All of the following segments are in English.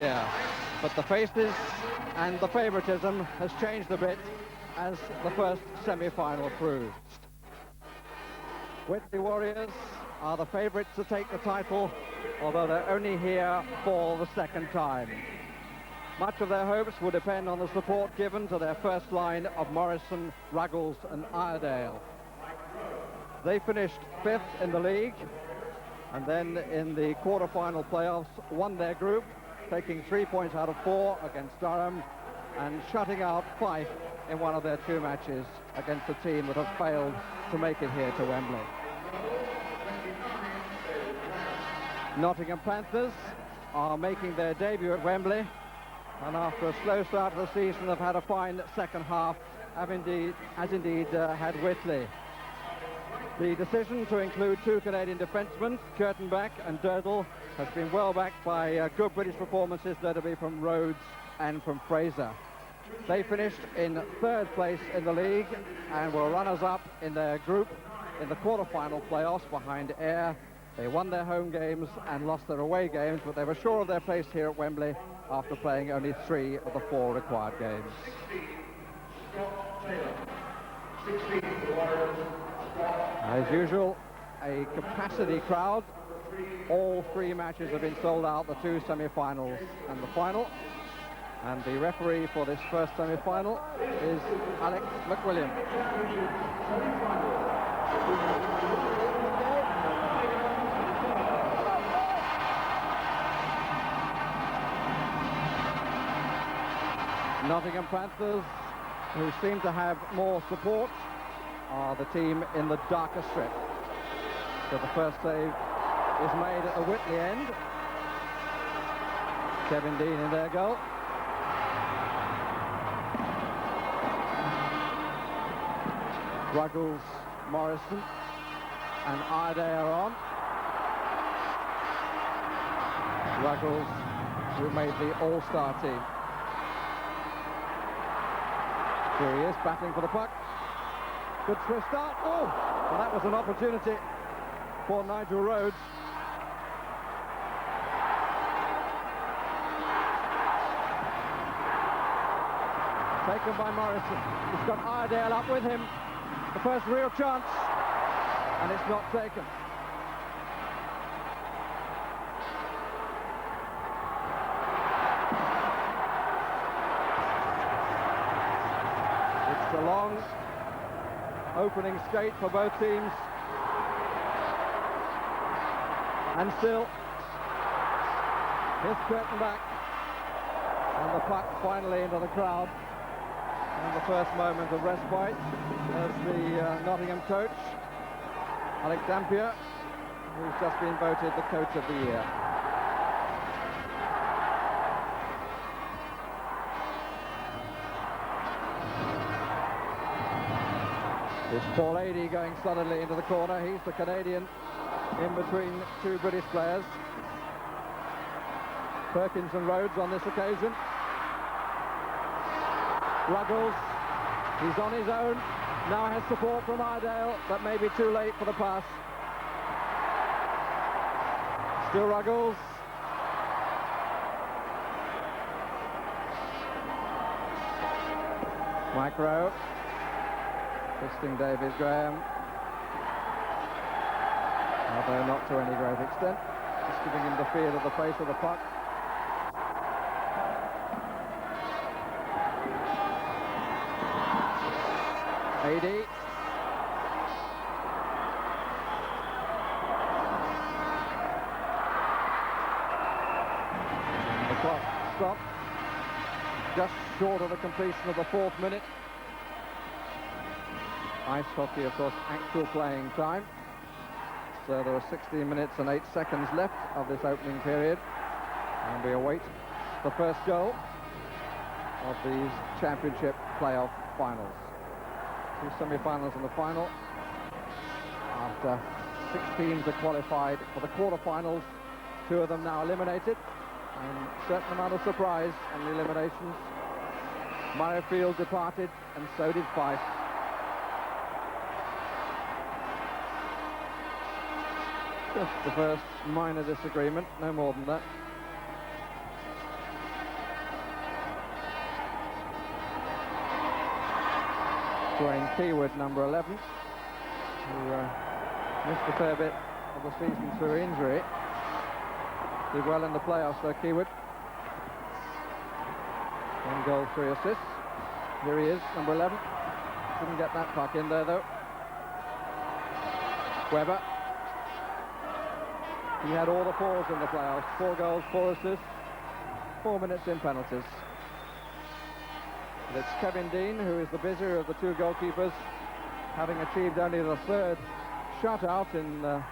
Yeah, but the faces and the favouritism has changed a bit, as the first semi-final proved. Whitley Warriors are the favourites to take the title, although they're only here for the second time. Much of their hopes will depend on the support given to their first line of Morrison, Ruggles and Iredale. They finished 5th in the league, and then in the quarter-final playoffs won their group, taking 3 points out of 4 against Durham and shutting out Fife in one of their 2 matches against a team that have failed to make it here to Wembley. Nottingham Panthers are making their debut at Wembley, and after a slow start to the season have had a fine second half, as indeed had Whitley. The decision to include 2 Canadian defencemen, Kurtenbach and Durdle, has been well backed by good British performances, notably from Rhodes and from Fraser. They finished in 3rd place in the league and were runners-up in their group in the quarter-final playoffs behind Ayr. They won their home games and lost their away games, but they were sure of their place here at Wembley after playing only 3 of the 4 required games. As usual, a capacity crowd. All 3 matches have been sold out, the 2 semi-finals and the final. And the referee for this first semi-final is Alex McWilliam. Nottingham Panthers, who seem to have more support, are the team in the darker strip. So the first save is made at the Whitley end. Kevin Dean in their goal. Ruggles, Morrison and Iredale are on. Ruggles, who made the all-star team. Here he is, battling for the puck. Good swift start. Oh, and that was an opportunity for Nigel Rhodes. Taken by Morrison. He's got Iredale up with him. The first real chance, and it's not taken. It's a long opening skate for both teams. And still, here's Kurtenbach. And the puck finally into the crowd. And the first moment of respite as the Nottingham coach, Alex Dampier, who's just been voted the coach of the year. It's Paul Adey going suddenly into the corner. He's the Canadian in between 2 British players. Perkins and Rhodes on this occasion. Ruggles, he's on his own, now has support from Iredale, but maybe too late for the pass. Still Ruggles. Mike Rowe, twisting David Graham. Although not to any great extent, just giving him the feel of the face of the puck. Adey. The clock stopped just short of the completion of the 4th minute. Ice hockey, of course, actual playing time. So there are 16 minutes and 8 seconds left of this opening period. And we await the first goal of these championship playoff finals. 2 semi-finals and the final. After 6 teams are qualified for the quarter-finals, 2 of them now eliminated, and a certain amount of surprise on the eliminations. Murrayfield departed, and so did Fife. Just the first minor disagreement, no more than that. Dwayne Keywood, number 11, who missed a fair bit of the season through injury. Did well in the playoffs, though, Keywood. 1 goal, 3 assists. Here he is, number 11. Couldn't get that puck in there, though. Webber. He had all the 4s in the playoffs. 4 goals, 4 assists, 4 minutes in penalties. And it's Kevin Dean, who is the busier of the 2 goalkeepers, having achieved only the 3rd shutout in the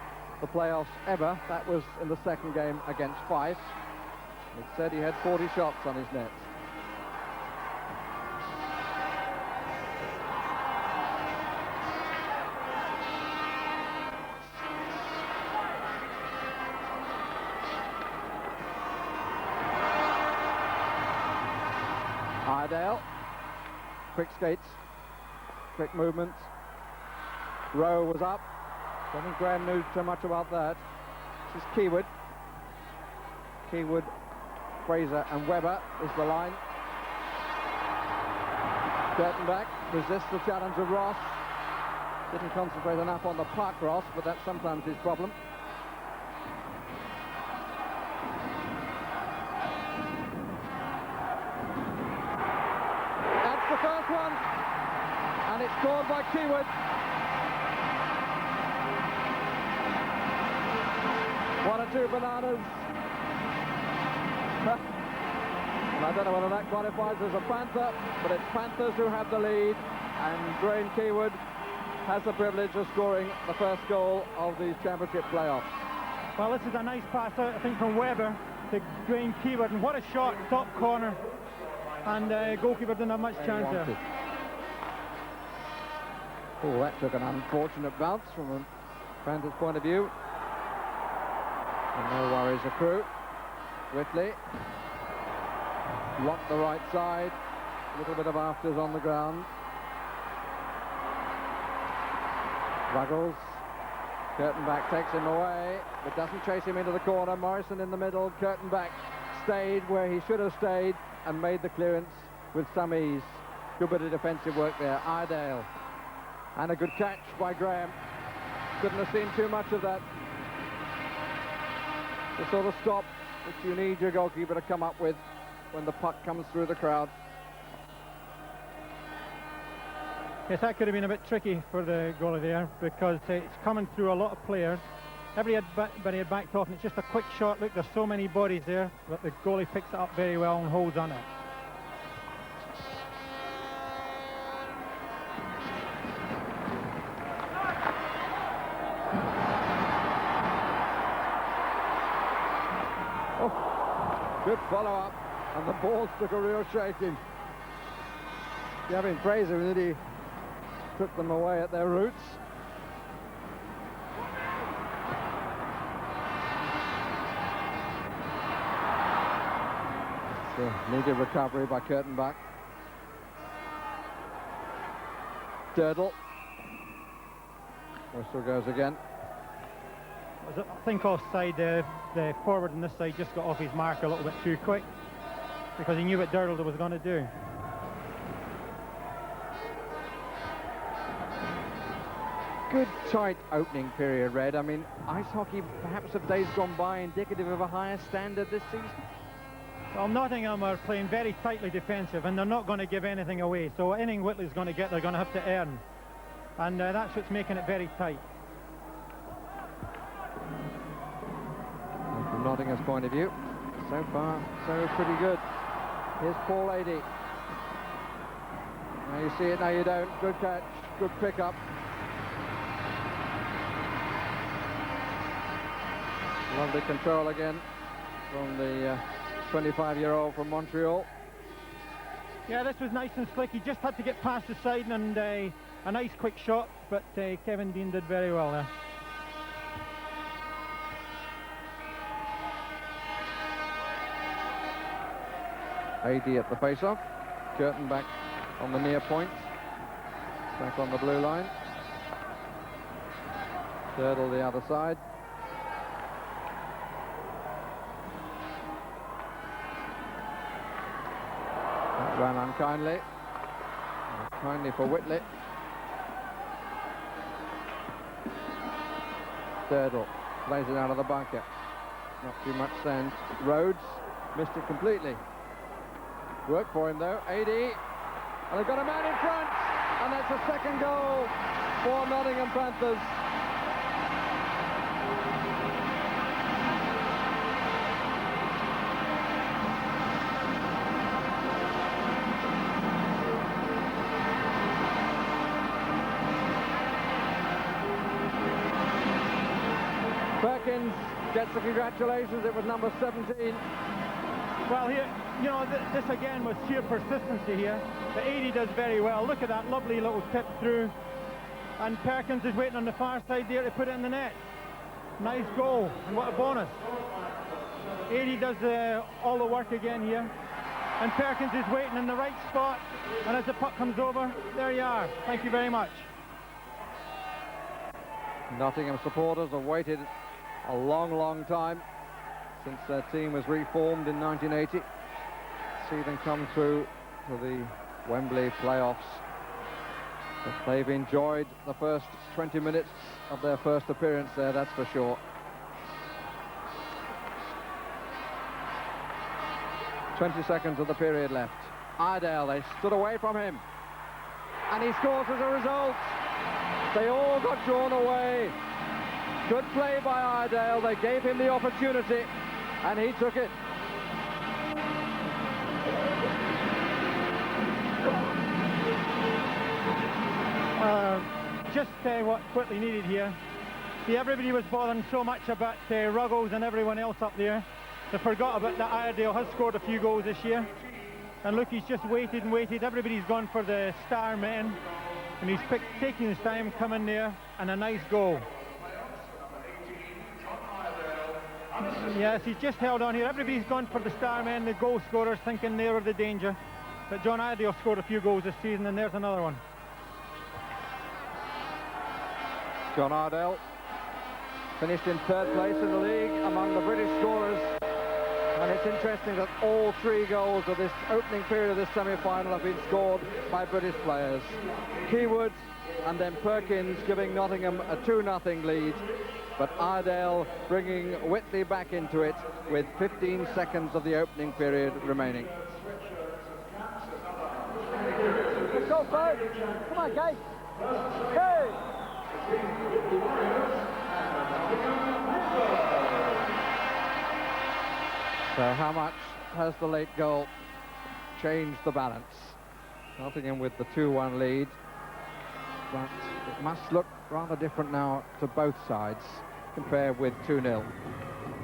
playoffs ever. That was in the 2nd game against Fife. It said he had 40 shots on his net. Iredale, quick skates, quick movements. Rowe was up. I think Graham knew so much about that. This is Keywood. Keywood, Fraser and Webber is the line. Kurtenbach resists the challenge of Ross. Didn't concentrate enough on the puck, Ross, but that's sometimes his problem. That's the first one, and it's scored by Keywood. One or two bananas. And I don't know whether that qualifies as a Panther, but it's Panthers who have the lead, and Dwayne Keywood has the privilege of scoring the first goal of the championship playoffs. Well, this is a nice pass out, I think, from Webber to Dwayne Keywood, and what a shot, top corner, and goalkeeper didn't have much chance there. Oh, that took an unfortunate bounce from a Panthers point of view. And no worries accrue. Whitley blocked the right side. A little bit of afters on the ground. Ruggles. Kurtenbach takes him away, but doesn't chase him into the corner. Morrison in the middle. Kurtenbach stayed where he should have stayed and made the clearance with some ease. Good bit of defensive work there. Iredale. And a good catch by Graham. Couldn't have seen too much of that. The sort of stop which you need your goalkeeper to come up with when the puck comes through the crowd. Yes, that could have been a bit tricky for the goalie there, because it's coming through a lot of players. Everybody had backed off, and it's just a quick shot. Look, there's so many bodies there, but the goalie picks it up very well and holds on it. Good follow-up, and the balls took a real shaking. Gavin Fraser really took them away at their roots. So, needed recovery by Kurtenbach. Durdle. Whistle goes again. I think offside, the forward on this side just got off his mark a little bit too quick, because he knew what Durdle was going to do. Good tight opening period, Red. I mean, ice hockey perhaps of days gone by indicative of a higher standard this season. Well, Nottingham are playing very tightly defensive, and they're not going to give anything away, so anything Whitley's going to get, they're going to have to earn, and that's what's making it very tight. From Nottingham's point of view, so far, so pretty good. Here's Paul Adey. Now you see it, now you don't. Good catch, good pickup. Lovely control again from the 25-year-old from Montreal. Yeah, this was nice and slick. He just had to get past the side, and a nice quick shot, but Kevin Dean did very well there. Adey at the face-off. Kurtenbach on the near point. Back on the blue line. Durdle the other side. That ran unkindly. Kindly for Whitley. Durdle plays it out of the bunker. Not too much send. Rhodes missed it completely. Work for him though. AD. And they've got a man in front. And that's a second goal for Nottingham Panthers. Perkins gets the congratulations. It was number 17. Well, here, you know, this again was sheer persistency here. The 80 does very well. Look at that lovely little tip through. And Perkins is waiting on the far side there to put it in the net. Nice goal, and what a bonus. 80 does all the work again here. And Perkins is waiting in the right spot. And as the puck comes over, there you are. Thank you very much. Nottingham supporters have waited a long time since their team was reformed in 1980. See them come through to the Wembley playoffs. But they've enjoyed the first 20 minutes of their first appearance there, that's for sure. 20 seconds of the period left. Iredale, they stood away from him. And he scores as a result. They all got drawn away. Good play by Iredale. They gave him the opportunity, and he took it. Just what quickly needed here. See, everybody was bothering so much about Ruggles and everyone else up there. They forgot about that Iredale has scored a few goals this year. And look, he's just waited and waited. Everybody's gone for the star man. And he's taking his time, coming there, and a nice goal. Yes, he's just held on here. Everybody's gone for the star men, the goal scorers, thinking they were the danger. But John Iredale scored a few goals this season, and there's another one. John Iredale finished in third place in the league among the British scorers. And it's interesting that all three goals of this opening period of this semi-final have been scored by British players. Keywood and then Perkins giving Nottingham a 2-0 lead. But Iredale bringing Whitley back into it with 15 seconds of the opening period remaining. Let's go, folks. Come on, guys. Hey! So how much has the late goal changed the balance? Nottingham with the 2-1 lead. But it must look rather different now to both sides compared with 2-0.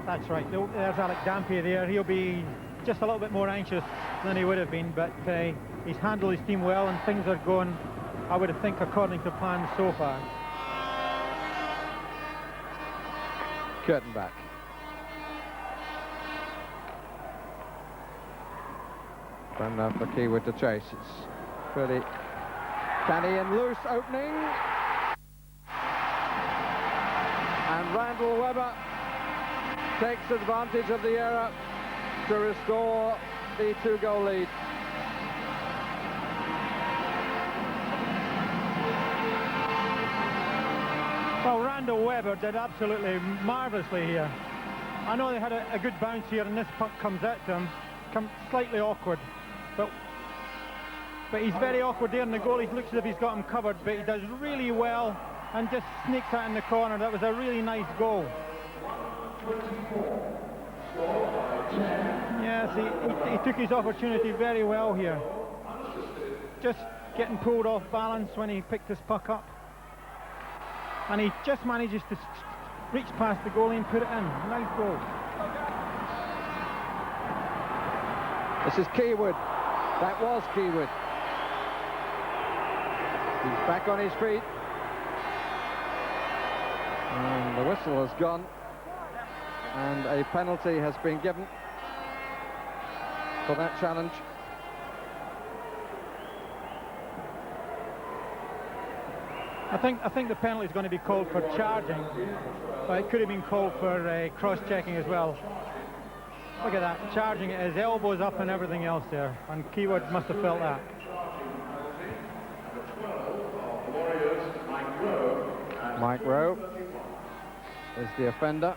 That's right. There's Alec Dampier there. He'll be just a little bit more anxious than he would have been, but he's handled his team well and things are going, I would think, according to plan so far. Curtain back. And for Keywood to chase. It's pretty canny and loose opening. And Randall Webber takes advantage of the error to restore the 2-goal lead. Well, Randall Webber did absolutely marvellously here. I know they had a good bounce here, and this puck comes out to him, slightly awkward. But he's very awkward there, and the goalie looks as if he's got him covered, but he does really well and just sneaks out in the corner. That was a really nice goal. Yes, he took his opportunity very well here. Just getting pulled off balance when he picked his puck up. And he just manages to reach past the goalie and put it in. Nice goal. This is Keywood. That was Keywood. He's back on his feet. And the whistle has gone. And a penalty has been given for that challenge. I think the penalty is going to be called for charging, but it could have been called for cross-checking as well. Look at that, charging it, his elbows up and everything else there, and Keywood must have felt that. Mike Rowe. is the offender.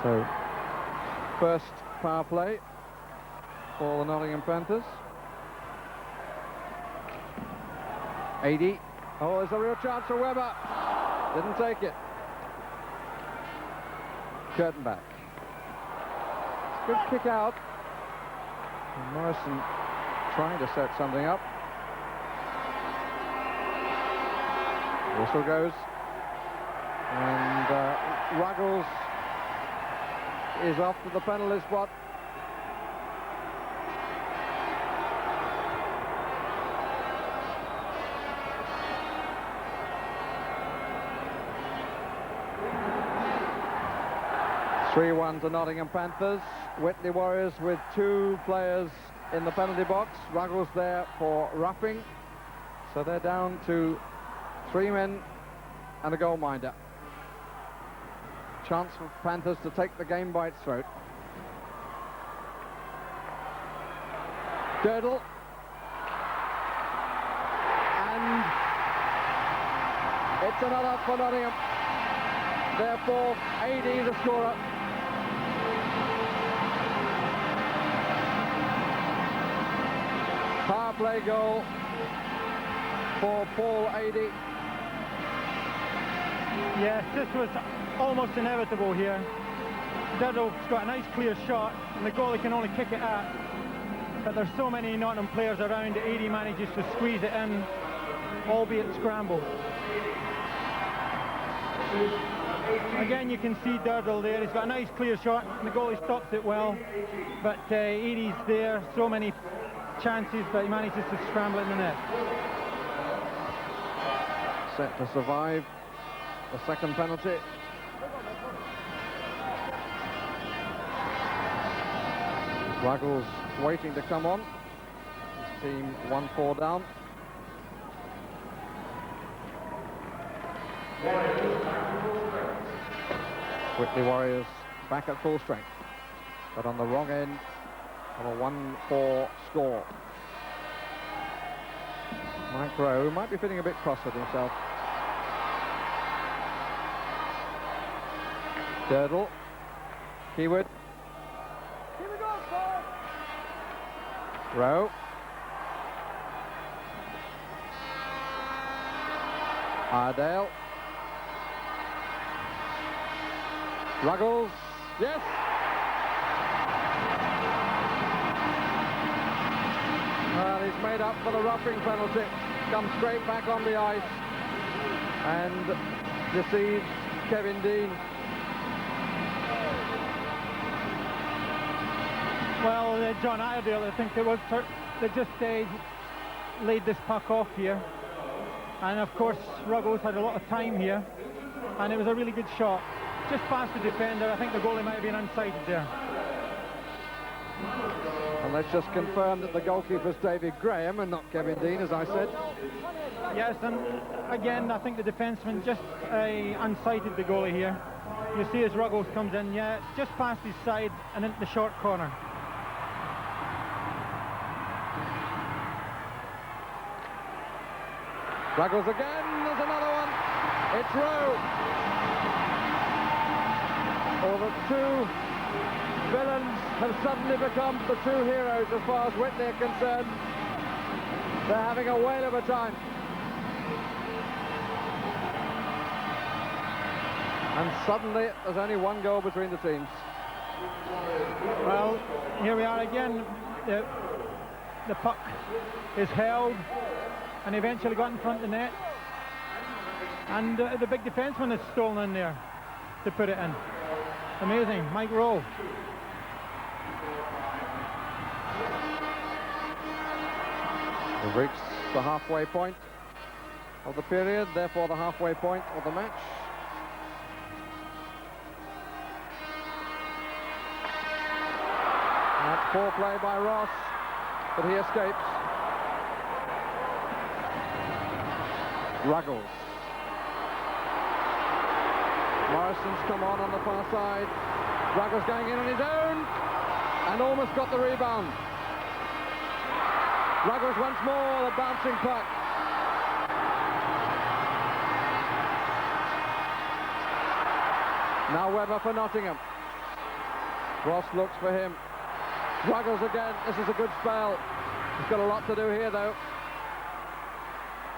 So, first power play for the Nottingham Panthers. 80. Oh, there's a real chance for Webber. Didn't take it. Curtain back. Good kick out. And Morrison trying to set something up. Whistle goes. And Ruggles is off to the penalty spot. (3-1) to Nottingham Panthers. Whitley Warriors with 2 players in the penalty box. Ruggles there for roughing. So they're down to 3 men and a goalminder. Chance for Panthers to take the game by its throat. Durdle. And it's another for Nottingham. Therefore, AD the scorer. Power play goal for Paul Adey. Yes, this was almost inevitable here. Durdle's got a nice clear shot, and the goalie can only kick it at. But there's so many Nottingham players around, Adey manages to squeeze it in, albeit scrambled. Again, you can see Durdle there. He's got a nice clear shot, and the goalie stops it well. But Adey's there, so many chances, but he manages to scramble it in the net. Set to survive the second penalty. Ruggles waiting to come on. His team 1-4 down. Whitley Warriors back at full strength, but on the wrong end of a 1-4 score. Mike Rowe might be feeling a bit cross with himself. Durdle. Keywood. Here we go, sir. Rowe. Ardale. Ruggles. Yes. Well, he's made up for the roughing penalty. Comes straight back on the ice and deceives Kevin Dean. Well, John Iredale, I think it was, they just laid this puck off here. And of course, Ruggles had a lot of time here. And it was a really good shot. Just past the defender. I think the goalie might have been unsighted there. And let's just confirm that the goalkeeper's David Graham and not Kevin Dean, as I said. Yes, and again, I think the defenseman just unsighted the goalie here. You see as Ruggles comes in, yeah, it's just past his side and into the short corner. Ruggles again, there's another one. It's Rowe. Well, the 2 villains have suddenly become the 2 heroes as far as Whitley are concerned. They're having a whale of a time. And suddenly there's only 1 goal between the teams. Well, here we are again. The puck is held and eventually got in front of the net. And the big defenseman is stolen in there to put it in. Amazing, Mike Rowe. We've reached the halfway point of the period, therefore the halfway point of the match. That's poor play by Ross, but he escapes. Ruggles. Morrison's come on the far side. Ruggles going in on his own and almost got the rebound. Ruggles once more, a bouncing puck. Now Webber for Nottingham. Ross looks for him. Ruggles again. This is a good spell. He's got a lot to do here, though.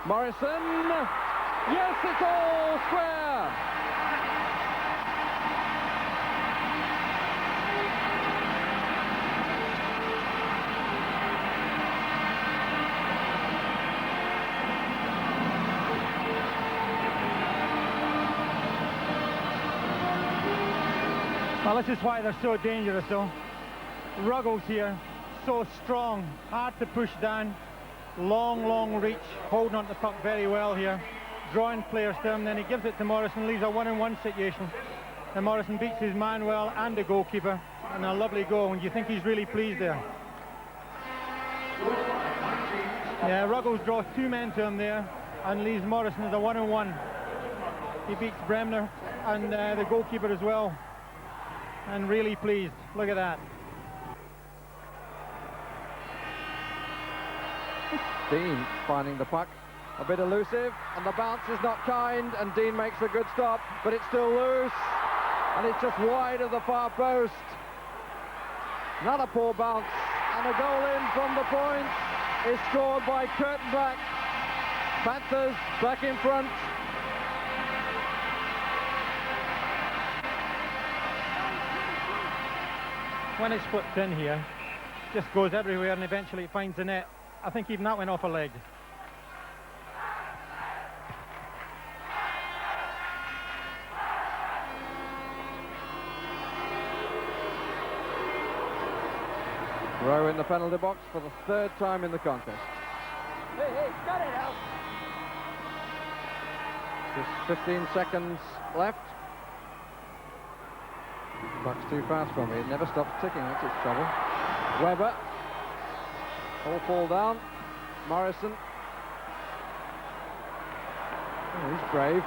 Morrison. Yes, it's all square. Well, this is why they're so dangerous, though. Ruggles here, so strong, hard to push down, long reach, holding on to the puck very well here, drawing players to him, then he gives it to Morrison, leaves a 1-on-1 situation. And Morrison beats his man well and the goalkeeper, and a lovely goal, and you think he's really pleased there. Yeah, Ruggles draws 2 men to him there, and leaves Morrison as a 1-on-1. He beats Bremner and the goalkeeper as well. And really pleased. Look at that. Dean finding the puck. A bit elusive, and the bounce is not kind, and Dean makes a good stop, but it's still loose, and it's just wide of the far post. Another poor bounce, and a goal in from the point is scored by Kurtenbach. Panthers back in front. When it's flipped in here, just goes everywhere and eventually it finds the net. I think even that went off a leg. Rowe in the penalty box for the 3rd time in the contest. Hey, cut it out. Just 15 seconds left. Buck's too fast for me. It never stops ticking. That's its trouble. Webber. All fall down. Morrison. Oh, he's brave.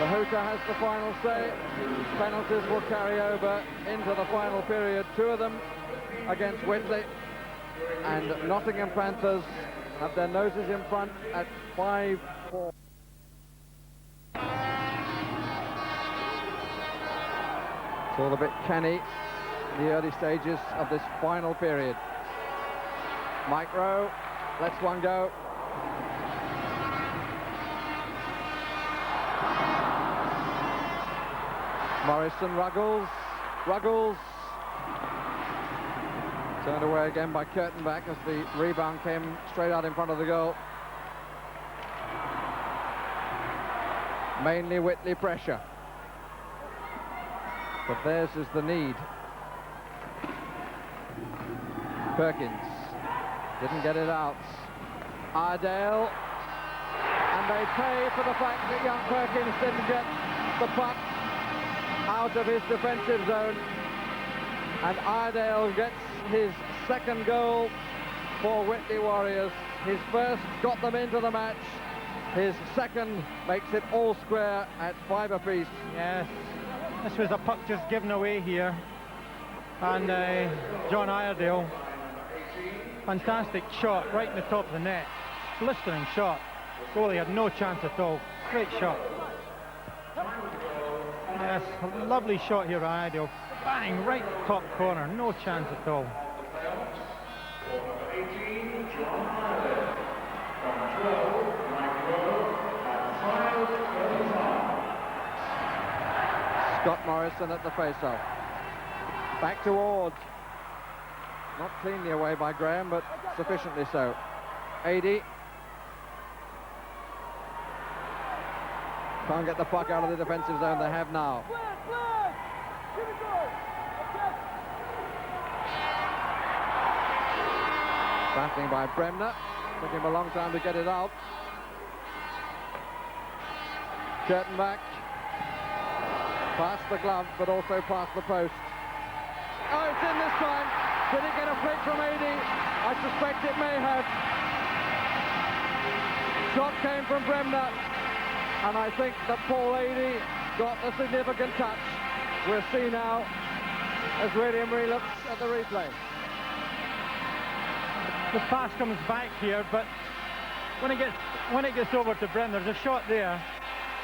The hooter has the final say. Penalties will carry over into the final period. 2 of them against Whitley. And Nottingham Panthers have their noses in front at 5-4. It's all a bit canny in the early stages of this final period. Mike Rowe lets one go. Morrison, Ruggles. Turned away again by Kurtenbach as the rebound came straight out in front of the goal. Mainly Whitley pressure. But theirs is the need. Perkins didn't get it out. Iredale, and they pay for the fact that young Perkins didn't get the puck out of his defensive zone. And Iredale gets his 2nd goal for Whitley Warriors. His 1st got them into the match. His 2nd makes it all square at 5 apiece. Yes. This was a puck just given away here, and John Iredale, fantastic shot right in the top of the net, blistering shot. Goalie had no chance at all. Great shot. Yes, a lovely shot here by Iredale. Bang, right top corner, no chance at all. Scott Morrison at the face-off. Back to Ord. Not cleanly away by Graham, but sufficiently so. 80. Can't get the puck out of the defensive zone. They have now. Battling by Bremner. Took him a long time to get it out. Kurtenbach. Past the glove, but also past the post. Oh, it's in this time. Did it get a flick from Eadie? I suspect it may have. Shot came from Bremner, and I think that Paul Eadie got a significant touch. We'll see now as William relooks at the replay. The pass comes back here, but when it gets over to Bremner, there's a shot there,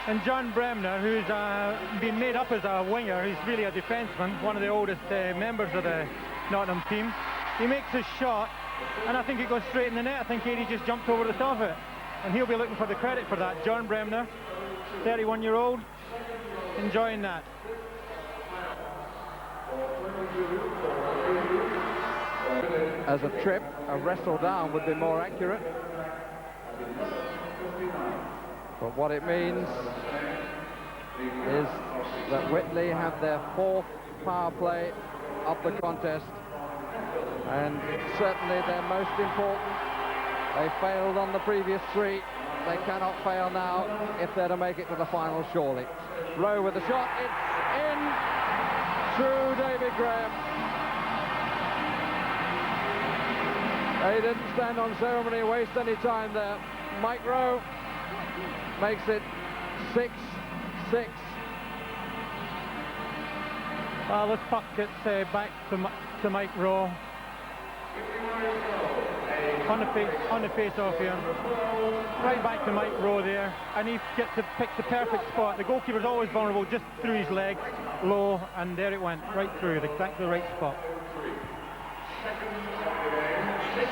And John Bremner, who's been made up as a winger, he's really a defenseman, one of the oldest members of the Nottingham team. He makes his shot, and I think it goes straight in the net. I think Eddie just jumped over the top of it. And he'll be looking for the credit for that. John Bremner, 31-year-old, enjoying that. As a trip, a wrestle down would be more accurate. But what it means is that Whitley have their 4th power play of the contest, and certainly their most important. They failed on the previous 3. They cannot fail now if they're to make it to the final, surely. Rowe with the shot. It's in through David Graham. They didn't stand on ceremony, waste any time there. Mike Rowe makes it 6-6. Well, this puck gets back to Mike Rowe. On the face-off here. Right back to Mike Rowe there. And he gets to pick the perfect spot. The goalkeeper's always vulnerable, just through his legs, low, and there it went, right through, exactly the right spot.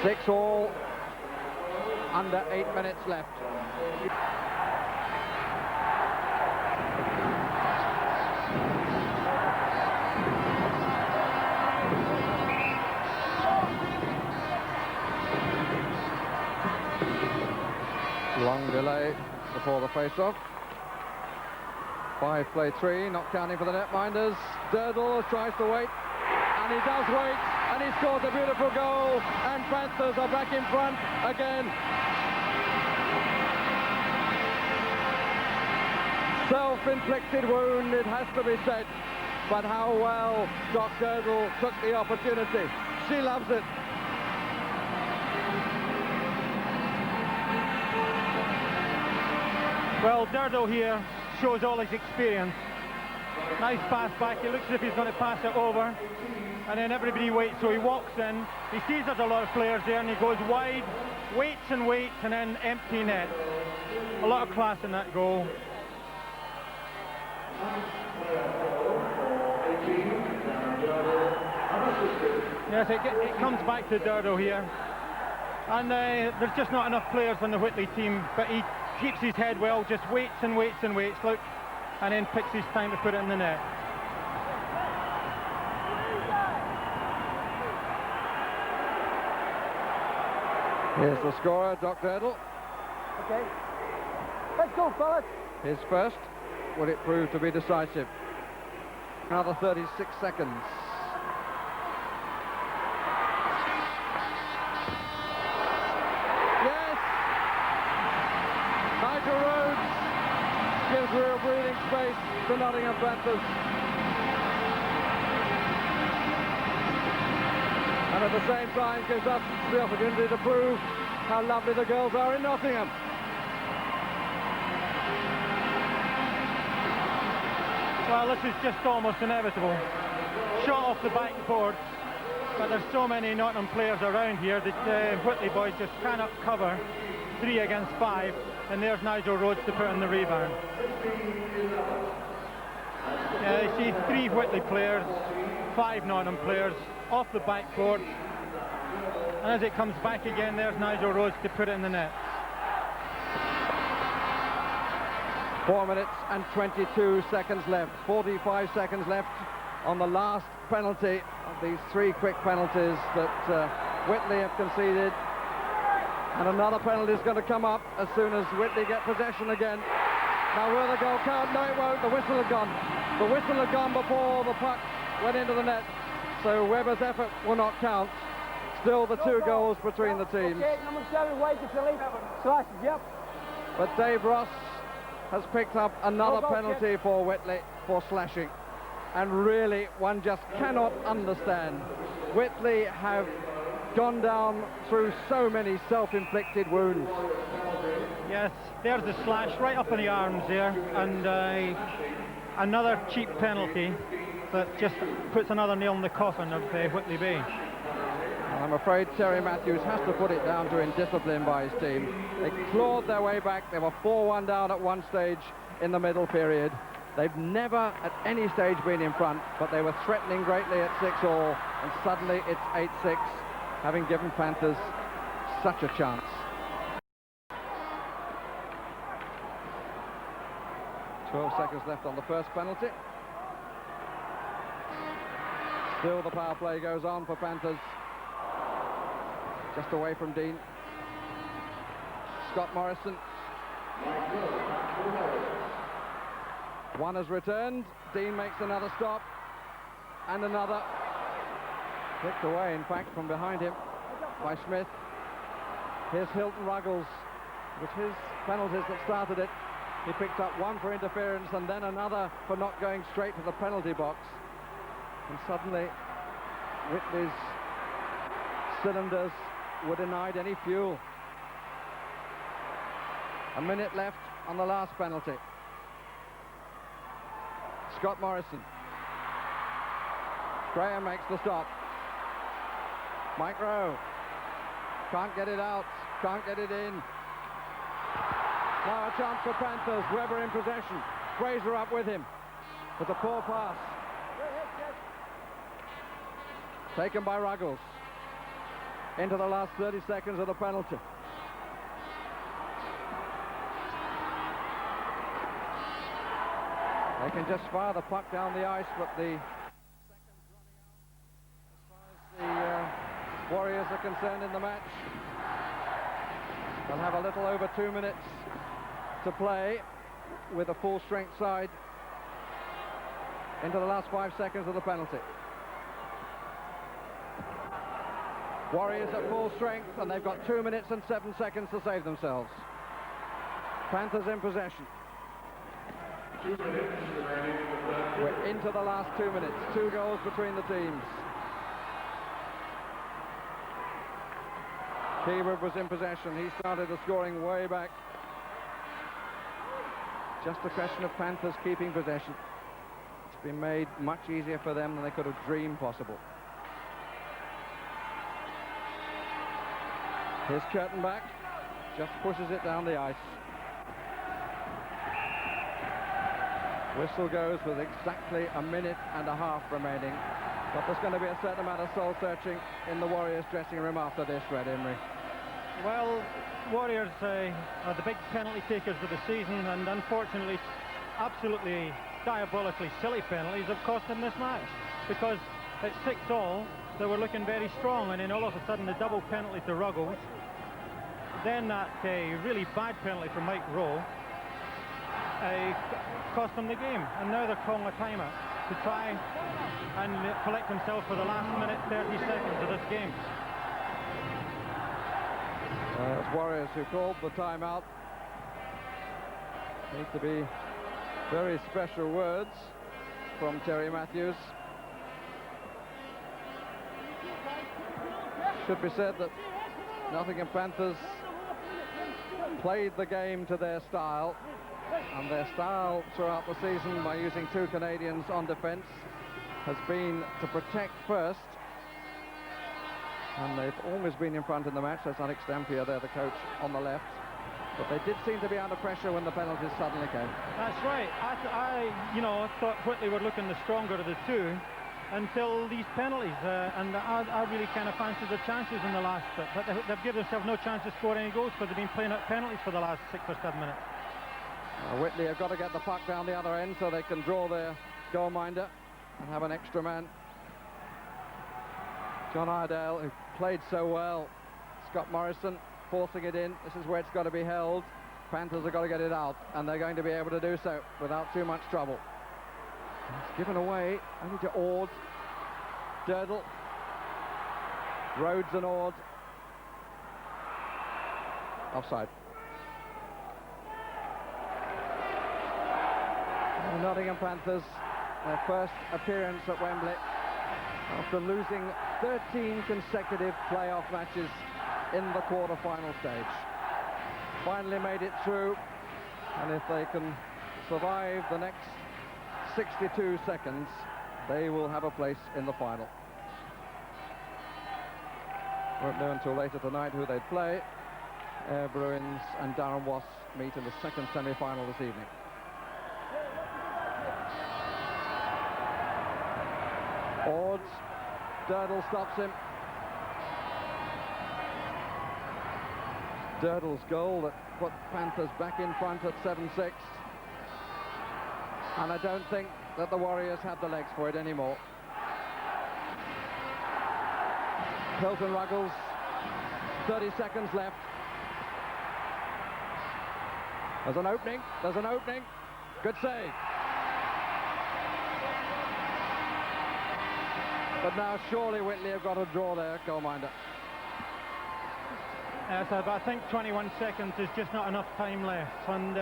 6-all, under 8 minutes left. Long delay before the face-off. 5-play-3, not counting for the netminders. Durdle tries to wait, and he does wait, and he scores a beautiful goal, and Panthers are back in front again. Self-inflicted wound, it has to be said, but how well Doc Durdle took the opportunity. She loves it. Well, Durdle here shows all his experience. Nice pass back, he looks as if he's going to pass it over, and then everybody waits, so he walks in, he sees there's a lot of players there, and he goes wide, waits, and then empty net. A lot of class in that goal. Yes, it comes back to Durdle here, and there's just not enough players on the Whitley team, but he keeps his head well, just waits and waits and waits, look, and then picks his time to put it in the net. Here's the scorer, Doc Durdle. Okay. Let's go, fellas. His first. Will it prove to be decisive? Another 36 seconds. Yes! Nigel Rhodes gives real breathing space to Nottingham Panthers. And at the same time gives us the opportunity to prove how lovely the girls are in Nottingham. Well, this is just almost inevitable. Shot off the backboard, but there's so many Nottingham players around here that Whitley boys just cannot cover 3 against 5, and there's Nigel Rhodes to put in the rebound. Yeah, you see 3 Whitley players, 5 Nottingham players off the backboard, and as it comes back again, there's Nigel Rhodes to put it in the net. 4 minutes and 22 seconds left. 45 seconds left on the last penalty of these 3 quick penalties that Whitley have conceded. And another penalty is going to come up as soon as Whitley get possession again. Now will the goal count? No, it won't. The whistle had gone. The whistle had gone before the puck went into the net. So Webber's effort will not count. Still the 2 goals between the teams. Okay, number 7, wait to Philly. Slashes, yep. But Dave Ross has picked up another penalty for Whitley for slashing. And really, one just cannot understand. Whitley have gone down through so many self-inflicted wounds. Yes, there's the slash right up in the arms there, and another cheap penalty that just puts another nail in the coffin of Whitley Bay. I'm afraid Terry Matthews has to put it down to indiscipline by his team. They clawed their way back. They were 4-1 down at one stage, in the middle period. They've never at any stage been in front, but they were threatening greatly at 6-all, and suddenly it's 8-6, having given Panthers such a chance. Seconds left on the first penalty. Still the power play goes on for Panthers. Just away from Dean. Scott Morrison. One has returned. Dean makes another stop. And another. Kicked away, in fact, from behind him by Smith. Here's Hilton Ruggles. It was his penalties that started it. He picked up one for interference and then another for not going straight to the penalty box. And suddenly, Whitley's cylinders were denied any fuel. A minute left on the last penalty. Scott Morrison. Graham makes the stop. Mike Rowe. Can't get it out. Can't get it in. Now a chance for Panthers. Webber in possession. Fraser up with him. With a poor pass. Taken by Ruggles. Into the last 30 seconds of the penalty. They can just fire the puck down the ice, but the seconds running out as far as the Warriors are concerned in the match. They'll have a little over 2 minutes to play with a full-strength side into the last 5 seconds of the penalty. Warriors at full strength, and they've got 2 minutes and 7 seconds to save themselves. Panthers in possession. We're into the last 2 minutes. 2 goals between the teams. Keywood was in possession. He started the scoring way back. Just a question of Panthers keeping possession. It's been made much easier for them than they could have dreamed possible. Here's Kurtenbach. Just pushes it down the ice. Whistle goes with exactly a minute and a half remaining. But there's going to be a certain amount of soul-searching in the Warriors dressing room after this, Red Imrie. Well, Warriors are the big penalty takers of the season, and unfortunately, absolutely diabolically silly penalties have cost them this match. Because at 6-all, they were looking very strong, and then all of a sudden the double penalty to Ruggles, then that really bad penalty from Mike Rowe, cost them the game, and now they're calling a timeout to try and collect themselves for the last minute 30 seconds of this game. It's Warriors who called the timeout. Need to be very special words from Terry Matthews. Should be said that Nottingham Panthers played the game to their style, and their style throughout the season by using 2 Canadians on defence has been to protect first, and they've always been in front in the match. That's Alex Dampier there, the coach, on the left, but they did seem to be under pressure when the penalties suddenly came. That's right. I thought Whitley were looking the stronger of the two until these penalties, and I really kind of fancied the chances in the last bit, but they've given themselves no chance to score any goals because they've been playing out penalties for the last 6 or 7 minutes. Whitley have got to get the puck down the other end so they can draw their goalminder and have an extra man. John Iredale, who played so well. Scott Morrison forcing it in. This is where it's got to be held. Panthers have got to get it out, and they're going to be able to do so without too much trouble. It's given away only to Ord, Durdle, Rhodes and Ord. Offside. The Nottingham Panthers, their first appearance at Wembley after losing 13 consecutive playoff matches in the quarter-final stage. Finally made it through, and if they can survive the next 62 seconds, they will have a place in the final. Won't know until later tonight who they'd play. Bruins and Darren Wass meet in the second semi-final this evening. Durdle stops him. Durdle's goal that put Panthers back in front at 7-6. And I don't think that the Warriors have the legs for it anymore. Hilton Ruggles, 30 seconds left. There's an opening, good save. But now surely Whitley have got a draw there, goalminder. So I think 21 seconds is just not enough time left. And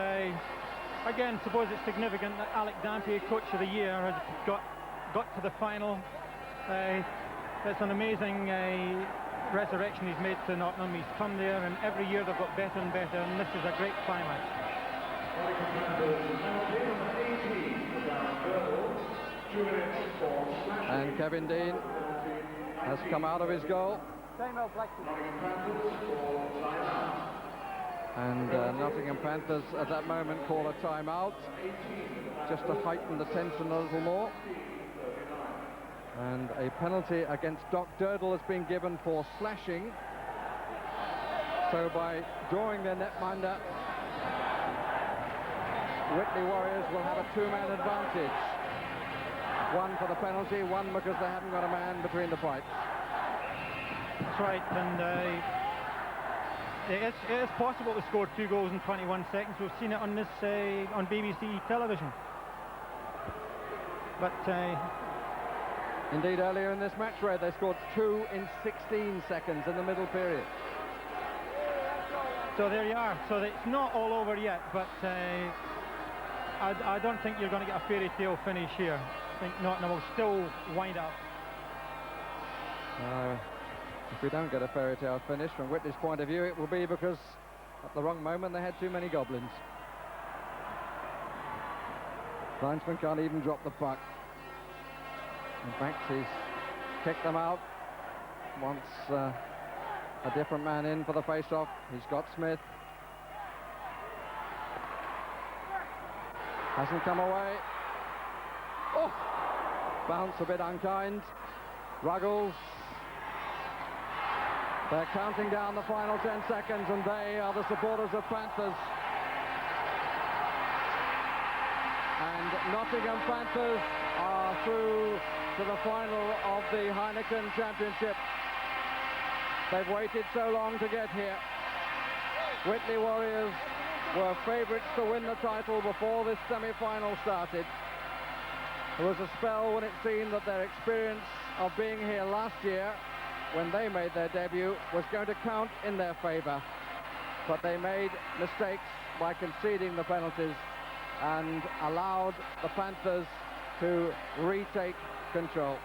again, suppose it's significant that Alec Dampier, Coach of the Year, has got to the final. It's an amazing resurrection he's made to Nottingham. He's come there, and every year they've got better and better, and this is a great climax. And Kevin Dean has come out of his goal. And Nottingham Panthers at that moment call a timeout, just to heighten the tension a little more. And a penalty against Doc Durdle has been given for slashing. So by drawing their netminder, Whitley Warriors will have a two-man advantage. One for the penalty, one because they haven't got a man between the pipes. That's right, and it is possible to score 2 goals in 21 seconds. We've seen it on this on BBC television. But indeed, earlier in this match, Red, they scored 2 in 16 seconds in the middle period. So there you are. So it's not all over yet, but I don't think you're going to get a fairy tale finish here. I think Nottingham will still wind up. If we don't get a fairy tale finish from Whitley's point of view, it will be because at the wrong moment they had too many goblins. Linesman can't even drop the puck. In fact, he's kicked them out. Wants a different man in for the face-off. He's got Smith. Hasn't come away. Oh! Bounce a bit unkind. Ruggles. They're counting down the final 10 seconds, and they are the supporters of Panthers. And Nottingham Panthers are through to the final of the Heineken Championship. They've waited so long to get here. Whitley Warriors were favourites to win the title before this semi-final started. There was a spell when it seemed that their experience of being here last year, when they made their debut, was going to count in their favour. But they made mistakes by conceding the penalties and allowed the Panthers to retake control.